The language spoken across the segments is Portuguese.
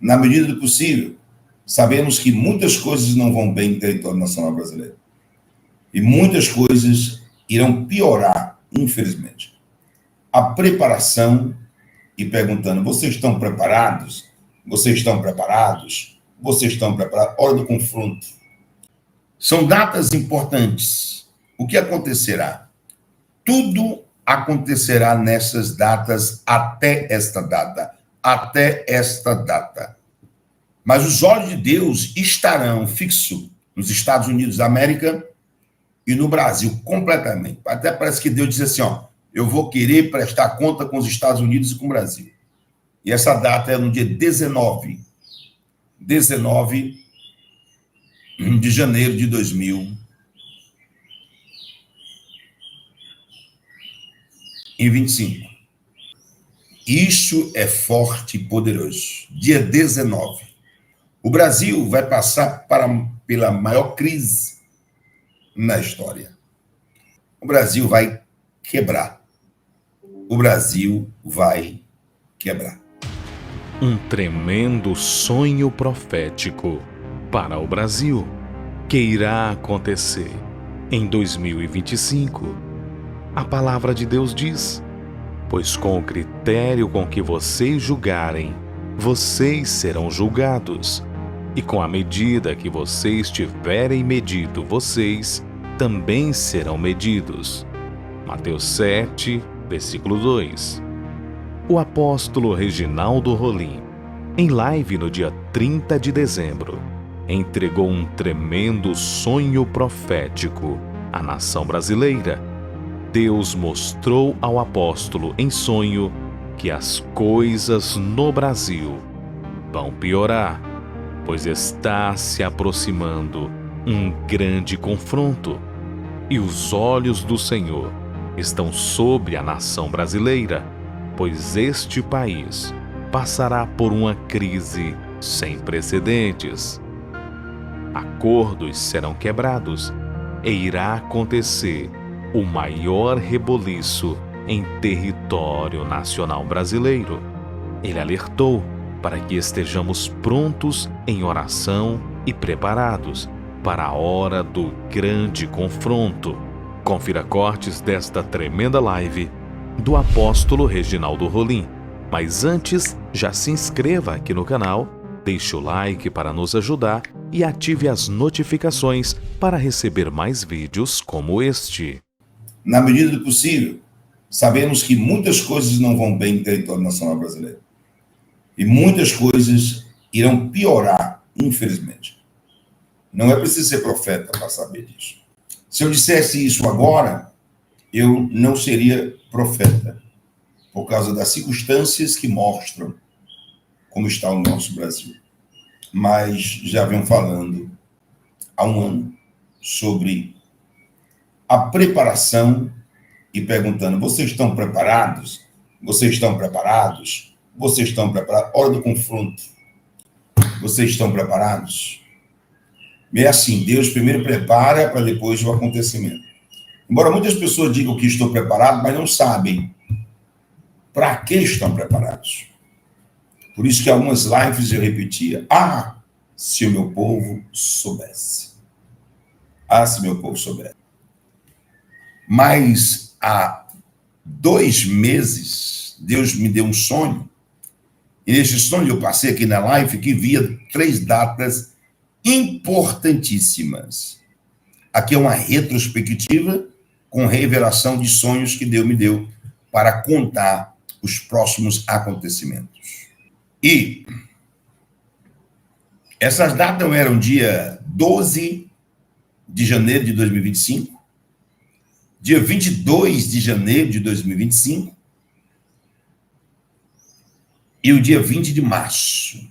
Na medida do possível, sabemos que muitas coisas não vão bem no território nacional brasileiro. E muitas coisas irão piorar, infelizmente. A preparação, e perguntando, vocês estão preparados? Vocês estão preparados? Vocês estão preparados? Hora do confronto. São datas importantes. O que acontecerá? Tudo acontecerá nessas datas até esta data. Até esta data. Mas os olhos de Deus estarão fixos nos Estados Unidos da América e no Brasil, completamente. Até parece que Deus diz assim, eu vou querer prestar conta com os Estados Unidos e com o Brasil. E essa data é no dia 19 de janeiro de 2025. Isso é forte e poderoso. Dia 19. O Brasil vai passar pela maior crise na história. O Brasil vai quebrar. O Brasil vai quebrar. Um tremendo sonho profético para o Brasil, que irá acontecer em 2025. A palavra de Deus diz: pois com o critério com que vocês julgarem, vocês serão julgados, e com a medida que vocês tiverem medido, vocês também serão medidos. Mateus 7, versículo 2. O apóstolo Reginaldo Rolim, em live no dia 30 de dezembro, entregou um tremendo sonho profético à nação brasileira. Deus mostrou ao apóstolo em sonho que as coisas no Brasil vão piorar, pois está se aproximando um grande confronto, e os olhos do Senhor estão sobre a nação brasileira, pois este país passará por uma crise sem precedentes. Acordos serão quebrados e irá acontecer o maior reboliço em território nacional brasileiro. Ele alertou para que estejamos prontos em oração e preparados para a hora do grande confronto. Confira cortes desta tremenda live do apóstolo Reginaldo Rolim. Mas antes, já se inscreva aqui no canal, deixe o like para nos ajudar e ative as notificações para receber mais vídeos como este. Na medida do possível, sabemos que muitas coisas não vão bem no território nacional brasileiro. E muitas coisas irão piorar, infelizmente. Não é preciso ser profeta para saber disso. Se eu dissesse isso agora, eu não seria profeta, por causa das circunstâncias que mostram como está o nosso Brasil. Mas já venho falando há um ano sobre a preparação e perguntando, vocês estão preparados? Vocês estão preparados? Vocês estão preparados? Hora do confronto. Vocês estão preparados? É assim, Deus primeiro prepara para depois o acontecimento. Embora muitas pessoas digam que estou preparado, mas não sabem para que estão preparados. Por isso que algumas lives eu repetia, se o meu povo soubesse. Se meu povo soubesse. Mas há 2 meses, Deus me deu um sonho, e nesse sonho eu passei aqui na live que via 3 datas importantíssimas. Aqui é uma retrospectiva com revelação de sonhos que Deus me deu para contar os próximos acontecimentos. E essas datas eram dia 12 de janeiro de 2025, dia 22 de janeiro de 2025 e o dia 20 de março.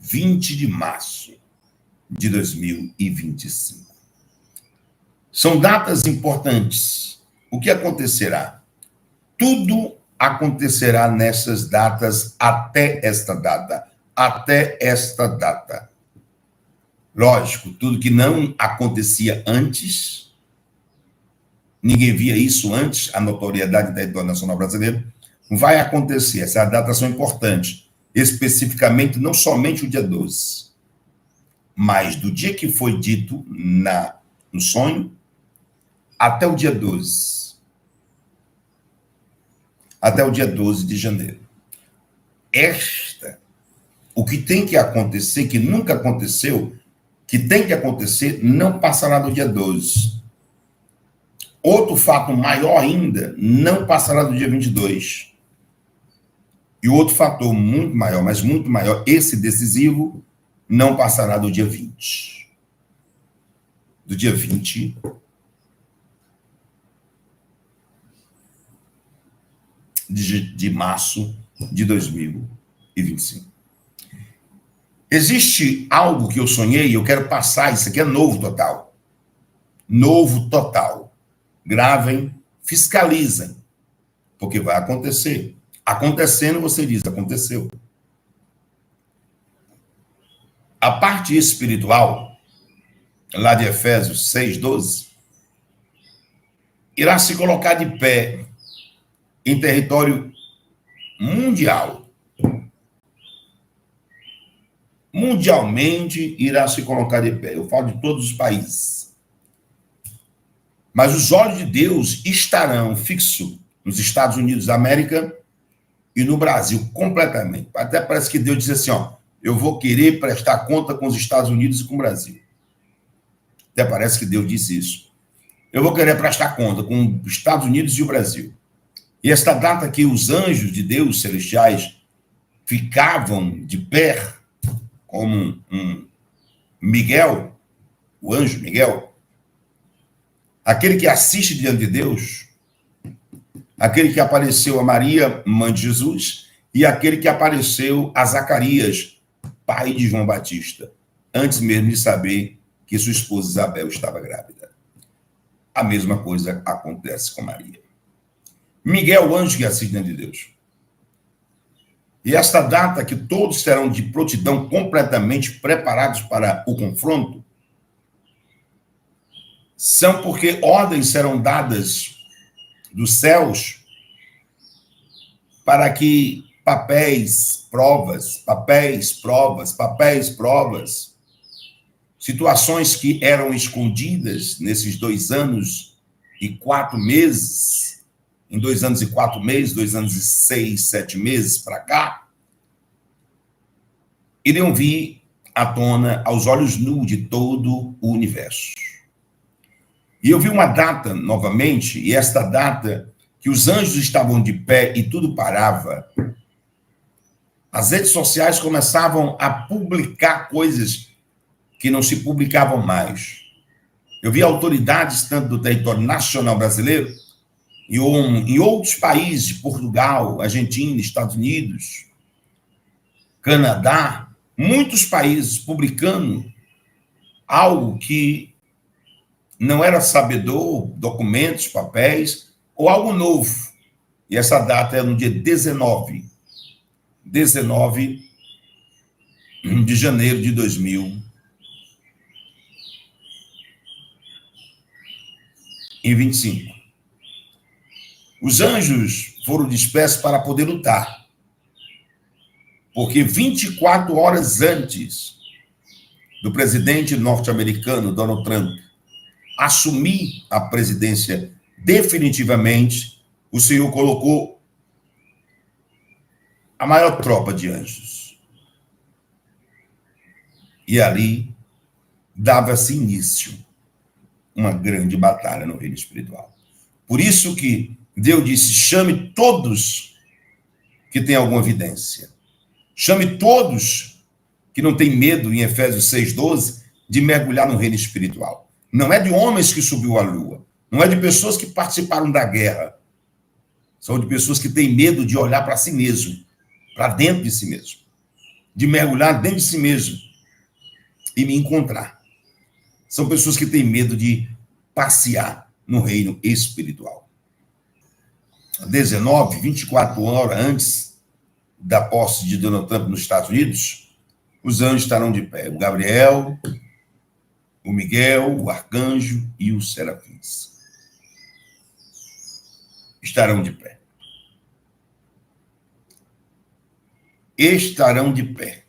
20 de março de 2025. São datas importantes. O que acontecerá? Tudo acontecerá nessas datas até esta data. Até esta data. Lógico, tudo que não acontecia antes, ninguém via isso antes, a notoriedade da território nacional brasileiro, vai acontecer. Essas datas são importantes. especificamente não somente o dia 12, mas do dia que foi dito no sonho até o dia 12. Até o dia 12 de janeiro. O que tem que acontecer, que nunca aconteceu, que tem que acontecer, não passará do dia 12. Outro fato maior ainda, não passará do dia 22. E outro fator muito maior, mas muito maior, esse decisivo, não passará do dia 20. Do dia 20 de março de 2025. Existe algo que eu sonhei, eu quero passar, isso aqui é novo total. Novo total. Gravem, fiscalizem, porque vai acontecer. Acontecendo, você diz, aconteceu. A parte espiritual, lá de Efésios 6:12, irá se colocar de pé em território mundial. Mundialmente irá se colocar de pé. Eu falo de todos os países. Mas os olhos de Deus estarão fixos nos Estados Unidos da América e no Brasil, completamente. Até parece que Deus diz assim, eu vou querer prestar conta com os Estados Unidos e com o Brasil. Até parece que Deus disse isso. Eu vou querer prestar conta com os Estados Unidos e o Brasil. E esta data que os anjos de Deus celestiais ficavam de pé, como um Miguel, o anjo Miguel, aquele que assiste diante de Deus, aquele que apareceu a Maria, mãe de Jesus, e aquele que apareceu a Zacarias, pai de João Batista, antes mesmo de saber que sua esposa Isabel estava grávida. A mesma coisa acontece com Maria. Miguel, o anjo que assiste diante de Deus. E esta data que todos serão de prontidão completamente preparados para o confronto, são porque ordens serão dadas dos céus para que papéis, provas, situações que eram escondidas nesses 2 anos e 4 meses, em 2 anos e 4 meses, 2 anos e 6, 7 meses para cá, iriam vir à tona aos olhos nus de todo o universo. E eu vi uma data, novamente, e esta data que os anjos estavam de pé e tudo parava, as redes sociais começavam a publicar coisas que não se publicavam mais. Eu vi autoridades, tanto do território nacional brasileiro, e em outros países, Portugal, Argentina, Estados Unidos, Canadá, muitos países publicando algo que não era sabedor, documentos, papéis, ou algo novo. E essa data é no dia 19 de janeiro de 2025. Os anjos foram dispersos para poder lutar, porque 24 horas antes do presidente norte-americano, Donald Trump, assumir a presidência definitivamente, o Senhor colocou a maior tropa de anjos. E ali dava-se início uma grande batalha no reino espiritual. Por isso que Deus disse, chame todos que têm alguma evidência. Chame todos que não têm medo, em Efésios 6:12, de mergulhar no reino espiritual. Não é de homens que subiu a lua. Não é de pessoas que participaram da guerra. São de pessoas que têm medo de olhar para si mesmo, para dentro de si mesmo. De mergulhar dentro de si mesmo e me encontrar. São pessoas que têm medo de passear no reino espiritual. 24 horas antes da posse de Donald Trump nos Estados Unidos, os anjos estarão de pé. O Gabriel, o Miguel, o arcanjo e os serafins estarão de pé. estarão de pé.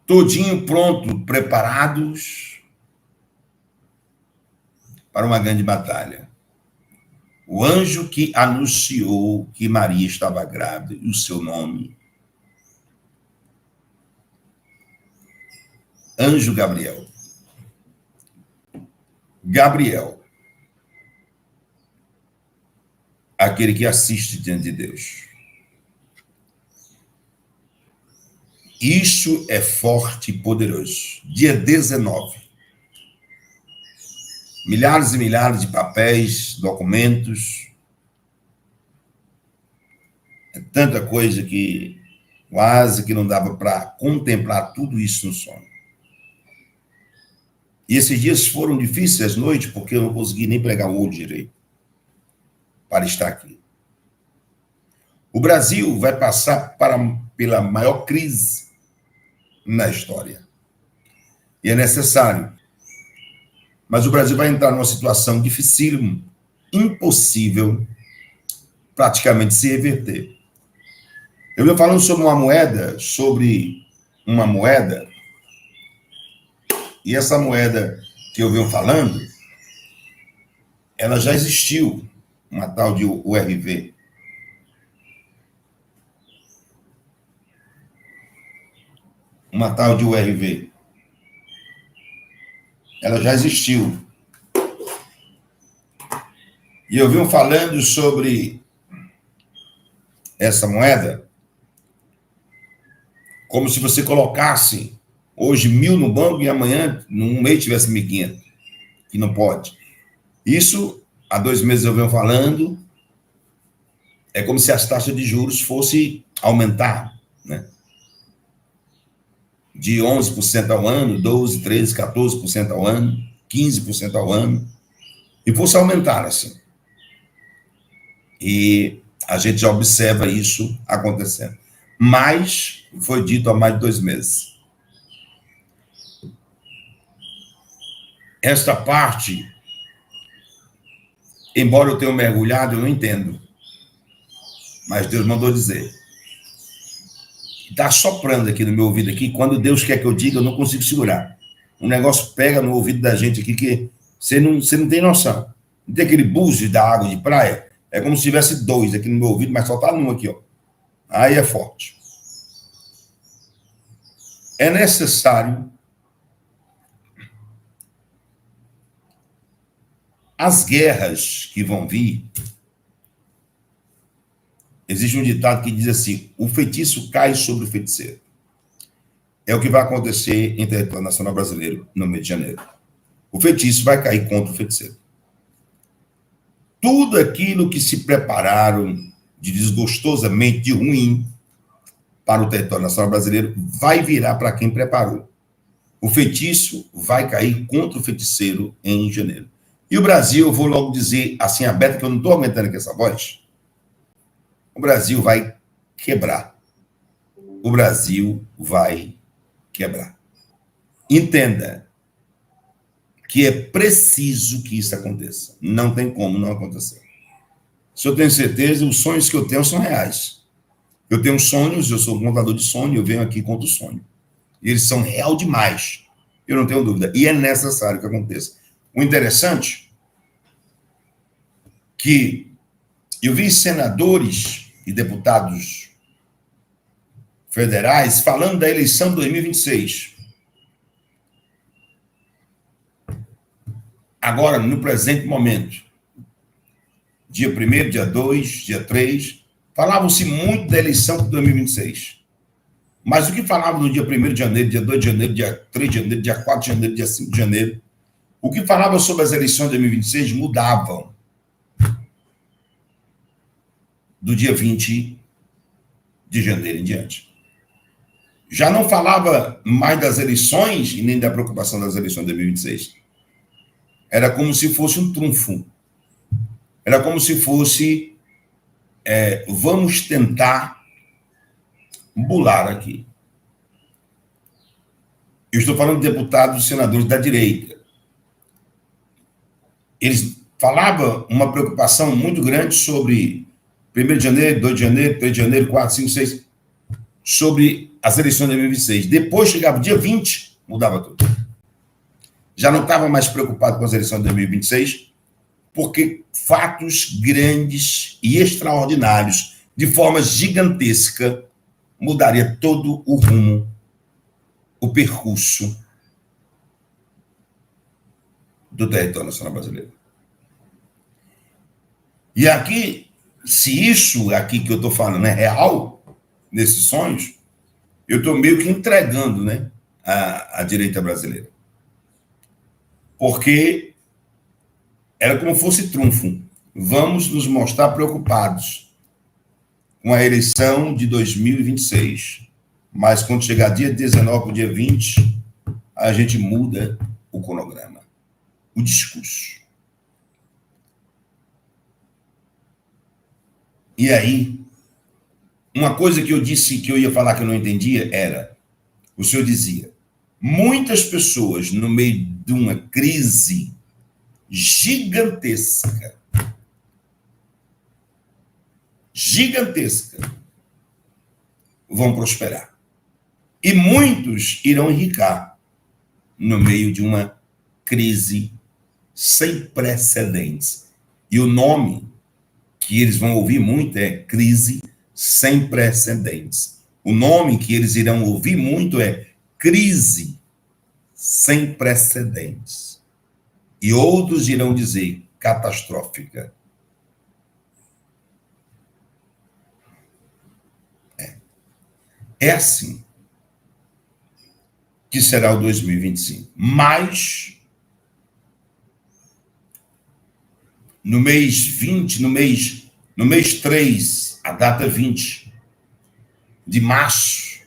Todinho pronto, preparados para uma grande batalha. O anjo que anunciou que Maria estava grávida, e o seu nome, Anjo Gabriel. Gabriel, aquele que assiste diante de Deus. Isso é forte e poderoso. Dia 19. Milhares e milhares de papéis, documentos. É tanta coisa que quase que não dava para contemplar tudo isso no sono. E esses dias foram difíceis às noites, porque eu não consegui nem pregar o olho direito para estar aqui. O Brasil vai passar pela maior crise na história. E é necessário. Mas o Brasil vai entrar numa situação dificílima, impossível, praticamente se reverter. Eu venho falando sobre uma moeda, e essa moeda que eu venho falando, ela já existiu, uma tal de URV. Uma tal de URV. Ela já existiu. E eu venho falando sobre essa moeda como se você colocasse hoje 1.000 no banco e amanhã, num mês, tivesse 1.500, que não pode. Isso, há 2 meses eu venho falando, é como se as taxas de juros fossem aumentar, né? De 11% ao ano, 12%, 13%, 14% ao ano, 15% ao ano, e fosse aumentar assim. E a gente já observa isso acontecendo. Mas foi dito há mais de 2 meses. Esta parte, embora eu tenha mergulhado, eu não entendo. Mas Deus mandou dizer. Está soprando aqui no meu ouvido aqui. Quando Deus quer que eu diga, eu não consigo segurar. O negócio pega no ouvido da gente aqui que você não tem noção. Não tem aquele búzio da água de praia? É como se tivesse 2 aqui no meu ouvido, mas só está num aqui, ó. Aí é forte. É necessário as guerras que vão vir. Existe um ditado que diz assim: o feitiço cai sobre o feiticeiro. É o que vai acontecer em território nacional brasileiro no mês de janeiro. O feitiço vai cair contra o feiticeiro. Tudo aquilo que se prepararam de desgostosamente, de ruim, para o território nacional brasileiro, vai virar para quem preparou. O feitiço vai cair contra o feiticeiro em janeiro. E o Brasil, eu vou logo dizer assim, aberto, que eu não estou aumentando aqui essa voz, o Brasil vai quebrar. O Brasil vai quebrar. Entenda que é preciso que isso aconteça. Não tem como não acontecer. Se eu tenho certeza, os sonhos que eu tenho são reais. Eu tenho sonhos, eu sou contador de sonho, eu venho aqui contra o sonho. E eles são real demais. Eu não tenho dúvida. E é necessário que aconteça. O interessante que eu vi senadores e deputados federais falando da eleição de 2026. Agora, no presente momento, dia 1º, dia 2, dia 3, falavam-se muito da eleição de 2026. Mas o que falavam no dia 1º de janeiro, dia 2 de janeiro, dia 3 de janeiro, dia 4 de janeiro, dia 5 de janeiro, o que falava sobre as eleições de 2026 mudavam do dia 20 de janeiro em diante. Já não falava mais das eleições e nem da preocupação das eleições de 2026. Era como se fosse um trunfo. Era como se fosse vamos tentar bular aqui. Eu estou falando de deputados e senadores da direita. Eles falavam uma preocupação muito grande sobre 1º de janeiro, 2 de janeiro, 3 de janeiro, 4, 5, 6, sobre as eleições de 2026. Depois chegava o dia 20, mudava tudo. Já não estava mais preocupado com as eleições de 2026, porque fatos grandes e extraordinários, de forma gigantesca, mudaria todo o rumo, o percurso do território nacional brasileiro. E aqui, se isso aqui que eu estou falando é real, nesses sonhos, eu estou meio que entregando, né, a direita brasileira. Porque era como fosse trunfo. Vamos nos mostrar preocupados com a eleição de 2026. Mas quando chegar dia 19 para o dia 20, a gente muda o cronograma, o discurso. E aí, uma coisa que eu disse que eu ia falar que eu não entendia era, o senhor dizia, muitas pessoas no meio de uma crise gigantesca, vão prosperar. E muitos irão enricar no meio de uma crise sem precedentes. E o nome que eles vão ouvir muito é crise sem precedentes. O nome que eles irão ouvir muito é crise sem precedentes. E outros irão dizer catastrófica. É assim que será o 2025. Mas, no mês 20, no mês 3, a data 20 de março,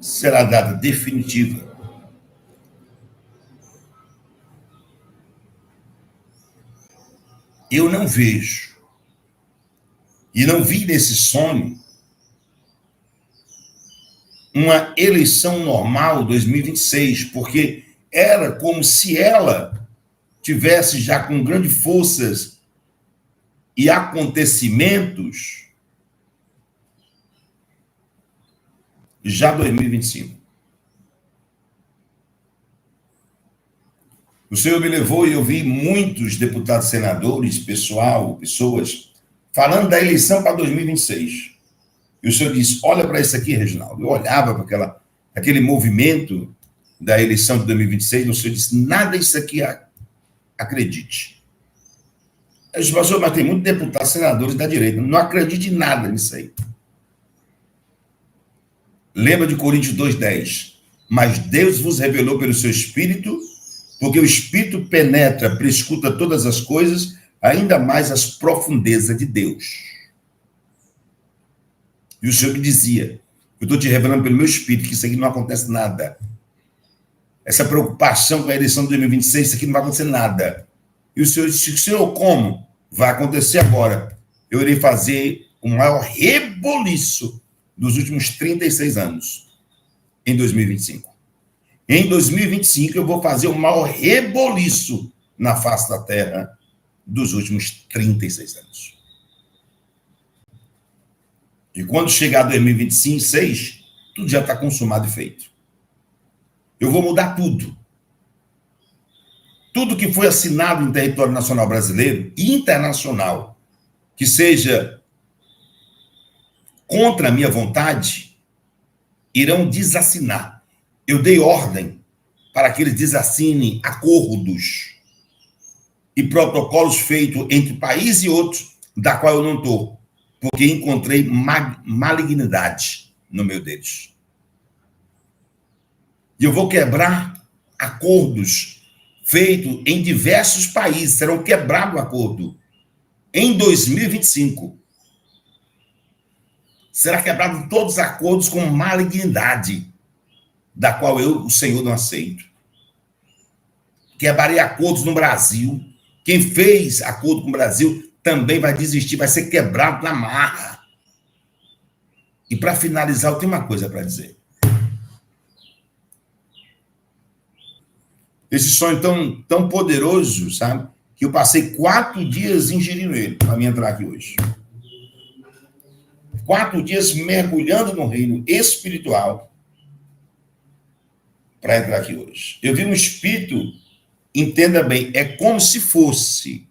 será a data definitiva. Eu não vejo, e não vi nesse sonho, uma eleição normal 2026, porque era como se ela tivesse já com grandes forças e acontecimentos já 2025. O Senhor me levou e eu vi muitos deputados, senadores, pessoas falando da eleição para 2026. E o Senhor disse, olha para isso aqui, Reginaldo. Eu olhava para aquele movimento da eleição de 2026, e o Senhor disse, nada disso aqui acredite. Eu disse, pastor, mas tem muitos deputados, senadores da direita, não acredite em nada nisso aí. Lembra de Coríntios 2:10? Mas Deus vos revelou pelo seu Espírito, porque o Espírito penetra, prescruta todas as coisas, ainda mais as profundezas de Deus. E o Senhor me dizia, eu estou te revelando pelo meu Espírito que isso aqui não acontece nada. Essa preocupação com a eleição de 2026, isso aqui não vai acontecer nada. E o Senhor disse, Senhor, como? Vai acontecer agora. Eu irei fazer o maior reboliço dos últimos 36 anos, em 2025. Em 2025, eu vou fazer o maior reboliço na face da terra dos últimos 36 anos. E quando chegar 2025, 6, tudo já está consumado e feito. Eu vou mudar tudo. Tudo que foi assinado em território nacional brasileiro e internacional, que seja contra a minha vontade, irão desassinar. Eu dei ordem para que eles desassinem acordos e protocolos feitos entre país e outros, da qual eu não estou, porque encontrei malignidade no meio deles. E eu vou quebrar acordos feitos em diversos países, serão quebrados o acordo. Em 2025, será quebrado todos os acordos com malignidade, da qual eu, o Senhor, não aceito. Quebrarei acordos no Brasil. Quem fez acordo com o Brasil também vai desistir, vai ser quebrado na marra. E para finalizar, eu tenho uma coisa para dizer. Esse sonho tão poderoso, sabe? que eu passei 4 dias ingerindo ele para mim entrar aqui hoje. 4 dias mergulhando no reino espiritual para entrar aqui hoje. Eu vi um espírito, entenda bem, é como se fosse,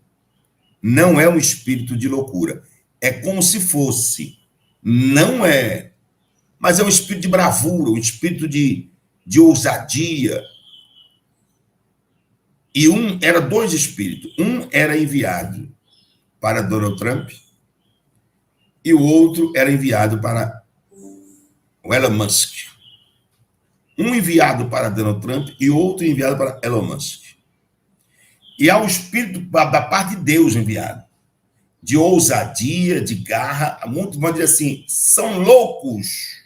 não é um espírito de loucura, é como se fosse, não é, mas é um espírito de bravura, um espírito de ousadia. E era 2 espíritos. Um era enviado para Donald Trump e o outro era enviado para o Elon Musk. Um enviado para Donald Trump e outro enviado para Elon Musk. E há um espírito da parte de Deus enviado, de ousadia, de garra. Muitos vão dizer assim, são loucos.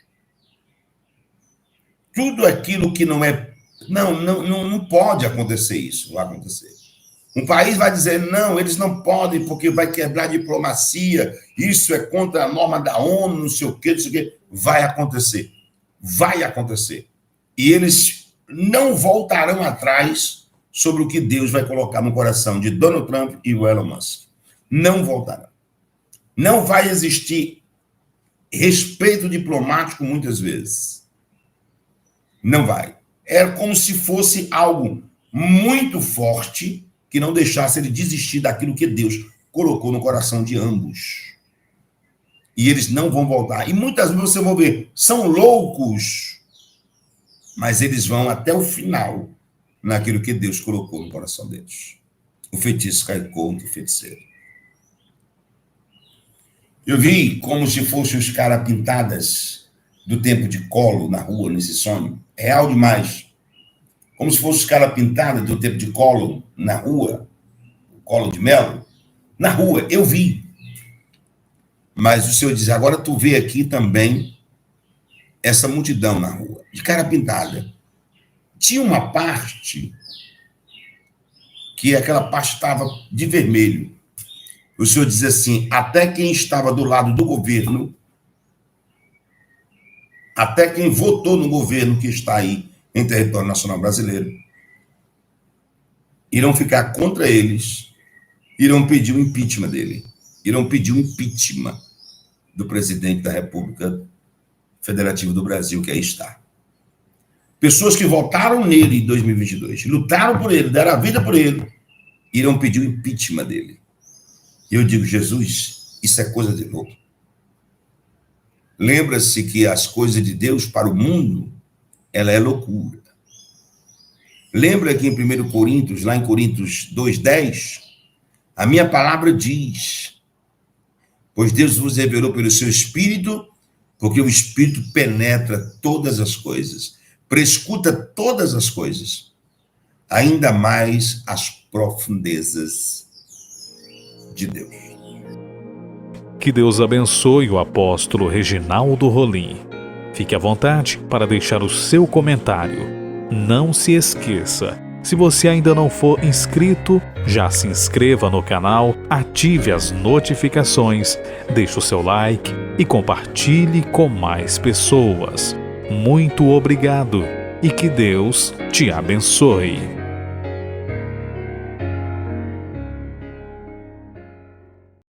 Tudo aquilo que não é... Não pode acontecer isso, vai acontecer. Um país vai dizer, não, eles não podem, porque vai quebrar a diplomacia, isso é contra a norma da ONU, não sei o quê. Vai acontecer. Vai acontecer. E eles não voltarão atrás sobre o que Deus vai colocar no coração de Donald Trump e o Elon Musk. Não voltarão. Não vai existir respeito diplomático muitas vezes. Não vai. É como se fosse algo muito forte que não deixasse ele desistir daquilo que Deus colocou no coração de ambos. E eles não vão voltar. E muitas vezes você vai ver, são loucos, mas eles vão até o final naquilo que Deus colocou no coração deles. O feitiço cai contra o feiticeiro. Eu vi como se fossem os caras pintadas do tempo de Colo na rua, nesse sonho. Real demais. Como se fossem os caras pintados do tempo de Colo na rua, Colo de Melo, na rua. Eu vi. Mas o Senhor diz, agora tu vê aqui também essa multidão na rua, de cara pintada. Tinha uma parte que aquela parte estava de vermelho. O Senhor diz assim, até quem estava do lado do governo, até quem votou no governo que está aí em território nacional brasileiro, irão ficar contra eles, irão pedir o impeachment dele, irão pedir o impeachment do presidente da República Federativa do Brasil, que aí está. Pessoas que votaram nele em 2022, lutaram por ele, deram a vida por ele, irão pedir o impeachment dele. E eu digo, Jesus, isso é coisa de louco. Lembra-se que as coisas de Deus para o mundo, ela é loucura. Lembra que em 1 Coríntios, lá em Coríntios 2:10, a minha palavra diz, pois Deus vos revelou pelo seu Espírito, porque o Espírito penetra todas as coisas, prescuta todas as coisas, ainda mais as profundezas de Deus. Que Deus abençoe o apóstolo Reginaldo Rolim. Fique à vontade para deixar o seu comentário. Não se esqueça, se você ainda não for inscrito, já se inscreva no canal, ative as notificações, deixe o seu like e compartilhe com mais pessoas. Muito obrigado e que Deus te abençoe.